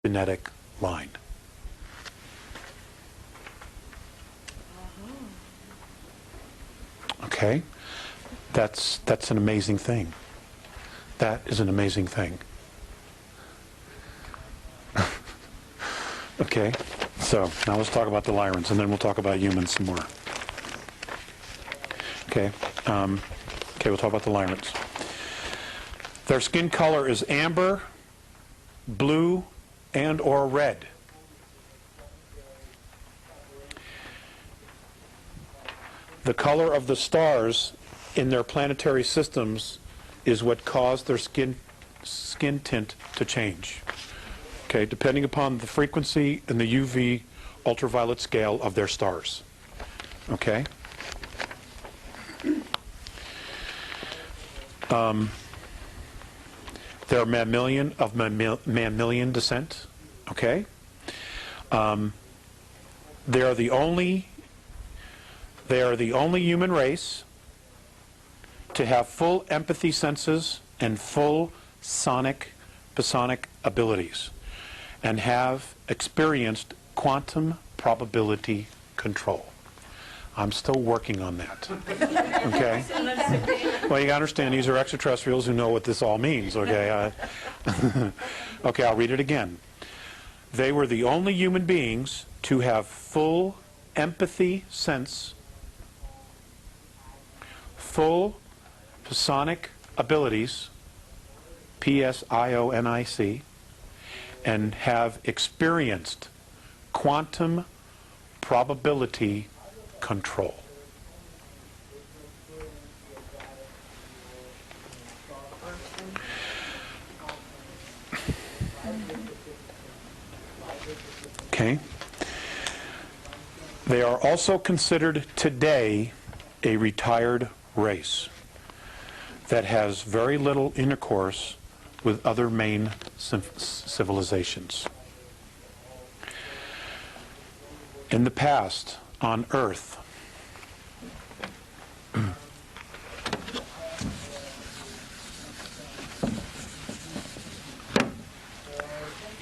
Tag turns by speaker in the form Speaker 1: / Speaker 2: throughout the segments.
Speaker 1: genetic line. Okay? That's an amazing thing. That is an amazing thing. Okay? So, now let's talk about the Lyrans, and then we'll talk about humans some more. Okay? We'll talk about the Lyrans. Their skin color is amber, blue, and or red. The color of the stars in their planetary systems is what caused their skin tint to change. Okay, depending upon the frequency and the UV ultraviolet scale of their stars. Okay? They're mammalian of mammalian descent. Okay? They are the only human race to have full empathy senses and full psionic abilities, and have experienced quantum probability control. I'm still working on that. Okay? Well, you gotta understand, these are extraterrestrials who know what this all means, okay? Okay, I'll read it again. They were the only human beings to have full empathy sense, full psionic abilities, psionic, and have experienced quantum probability control. Okay. They are also considered today a retired race that has very little intercourse with other main civilizations. In the past, on Earth,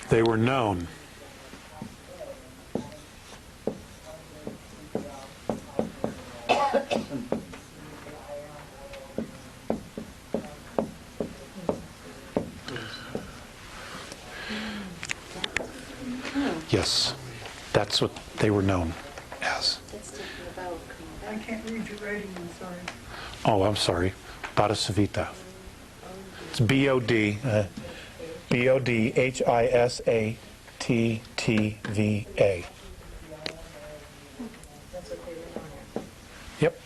Speaker 1: they were known Yes, that's what they were known as.
Speaker 2: I can't read your writing, I'm sorry.
Speaker 1: Oh, I'm sorry. Bodhisattva. It's B-O-D, B-O-D-H-I-S-A-T-T-V-A. Yep.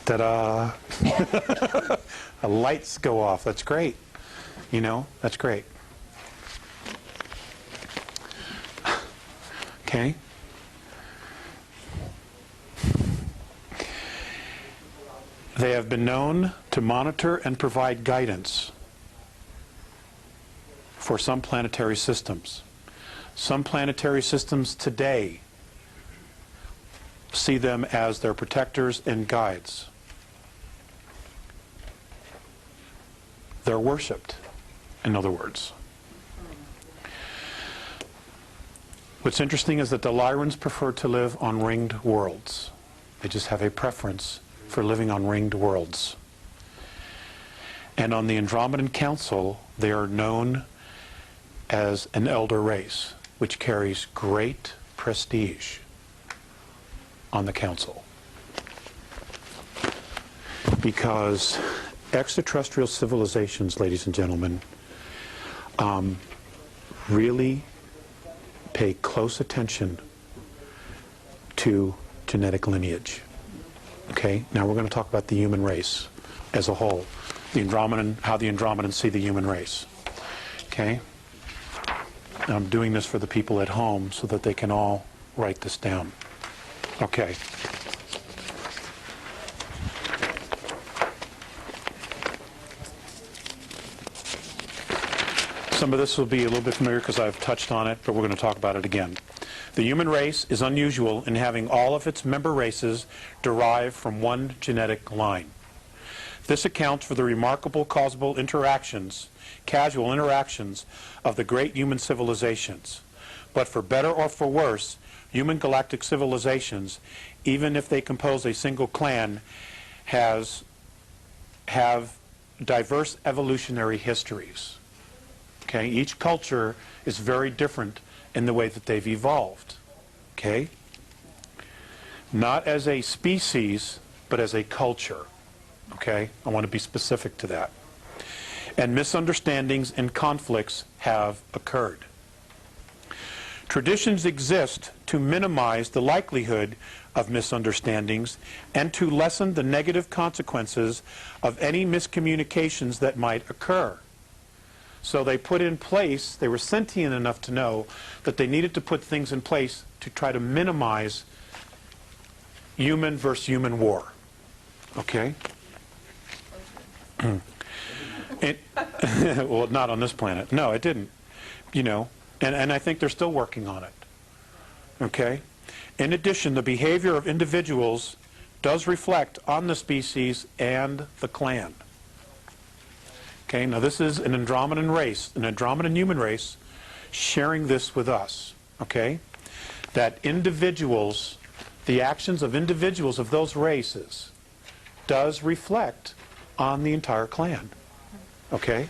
Speaker 1: Ta-da! Lights go off. That's great. You know, that's great. Okay. They have been known to monitor and provide guidance for some planetary systems. Some planetary systems today see them as their protectors and guides. They're worshipped, in other words. What's interesting is that the Lyrans prefer to live on ringed worlds. They just have a preference for living on ringed worlds. And on the Andromedan Council, they are known as an elder race, which carries great prestige on the Council. Because extraterrestrial civilizations, ladies and gentlemen, really pay close attention to genetic lineage. Okay, now we're going to talk about the human race as a whole. The Andromedan, how the Andromedans see the human race. Okay? I'm doing this for the people at home so that they can all write this down. Okay. Some of this will be a little bit familiar because I've touched on it, but we're going to talk about it again. The human race is unusual in having all of its member races derive from one genetic line. This accounts for the remarkable casual interactions of the great human civilizations. But for better or for worse, human galactic civilizations, even if they compose a single clan, have diverse evolutionary histories. Okay? Each culture is very different in the way that they've evolved. Okay? Not as a species, but as a culture. Okay? I want to be specific to that. And misunderstandings and conflicts have occurred. Traditions exist to minimize the likelihood of misunderstandings and to lessen the negative consequences of any miscommunications that might occur. So they put in place, they were sentient enough to know that they needed to put things in place to try to minimize human versus human war. Okay? Well, not on this planet. No, it didn't. You know, and I think they're still working on it. Okay? In addition, the behavior of individuals does reflect on the species and the clan. Okay, now this is an Andromedan race, an Andromedan human race, sharing this with us. Okay? That individuals, the actions of individuals of those races, does reflect on the entire clan. Okay?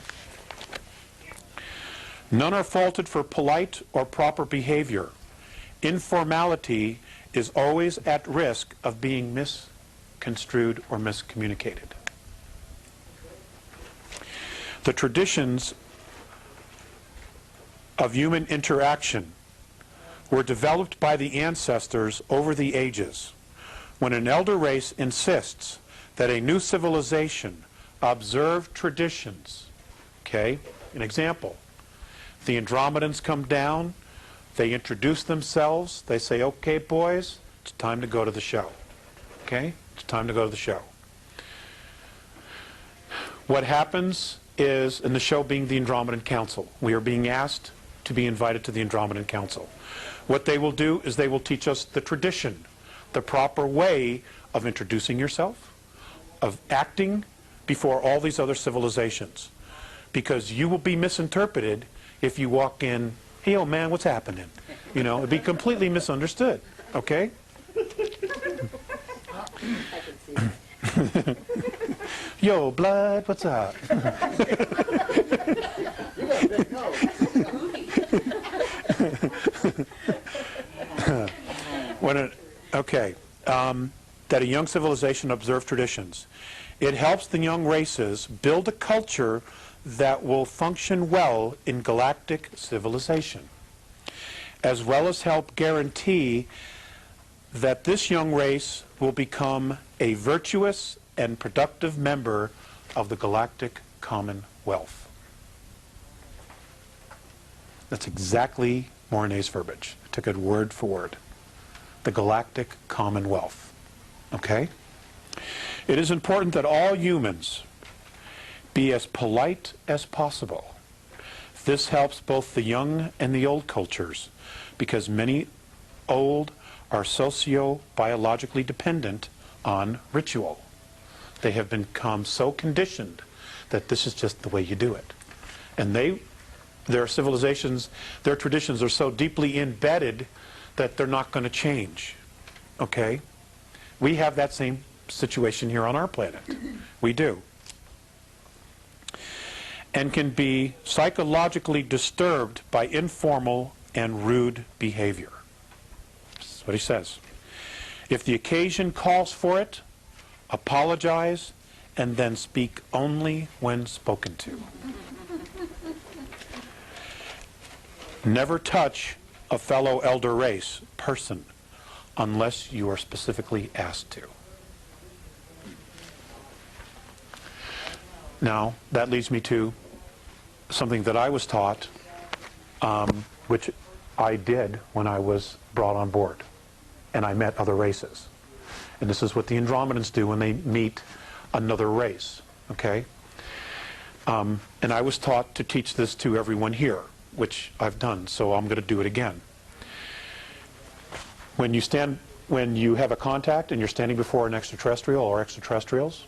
Speaker 1: None are faulted for polite or proper behavior. Informality is always at risk of being misconstrued or miscommunicated. The traditions of human interaction were developed by the ancestors over the ages. When an elder race insists that a new civilization observe traditions, okay, an example, the Andromedans come down, they introduce themselves, they say, okay boys, it's time to go to the show. Okay? It's time to go to the show. What happens is, in the show being the Andromedan Council, we are being asked to be invited to the Andromedan Council. What they will do is they will teach us the tradition, the proper way of introducing yourself, of acting before all these other civilizations. Because you will be misinterpreted if you walk in, hey, old man, what's happening? You know, it'd be completely misunderstood. Okay? Yo, blood, what's up? That a young civilization observe traditions. It helps the young races build a culture that will function well in galactic civilization, as well as help guarantee that this young race will become a virtuous and productive member of the galactic commonwealth. That's exactly Mornay's verbiage. I took it word for word. The galactic commonwealth. Okay? It is important that all humans be as polite as possible. This helps both the young and the old cultures, because many old are socio-biologically dependent on ritual. They have become so conditioned that this is just the way you do it. And their civilizations, their traditions are so deeply embedded that they're not going to change. Okay? We have that same situation here on our planet. We do. And can be psychologically disturbed by informal and rude behavior. That's what he says. If the occasion calls for it, apologize, and then speak only when spoken to. Never touch a fellow elder race person unless you are specifically asked to. Now, that leads me to something that I was taught, which I did when I was brought on board, and I met other races. And this is what the Andromedans do when they meet another race, okay? And I was taught to teach this to everyone here, which I've done, so I'm going to do it again. When you have a contact and you're standing before an extraterrestrial or extraterrestrials,